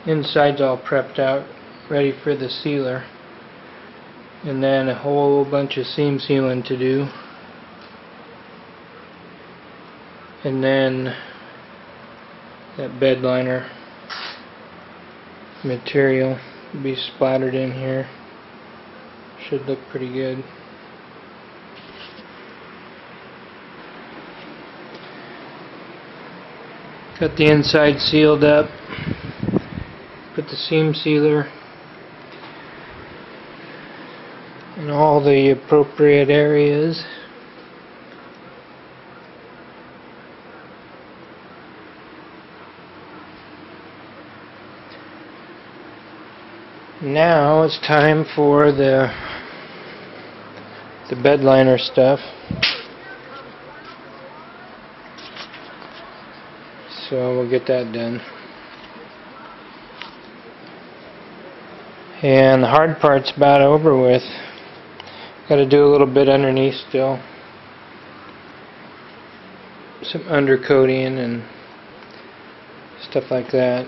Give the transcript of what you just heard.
Inside's all prepped out, ready for the sealer. And then a whole bunch of seam sealing to do. And then that bed liner material will be splattered in here. Should look pretty good. Got the inside sealed up. Put the seam sealer in all the appropriate areas. Now it's time for the bed liner stuff. So we'll get that done. And the hard part's about over with. Got to do a little bit underneath still. Some undercoating and stuff like that.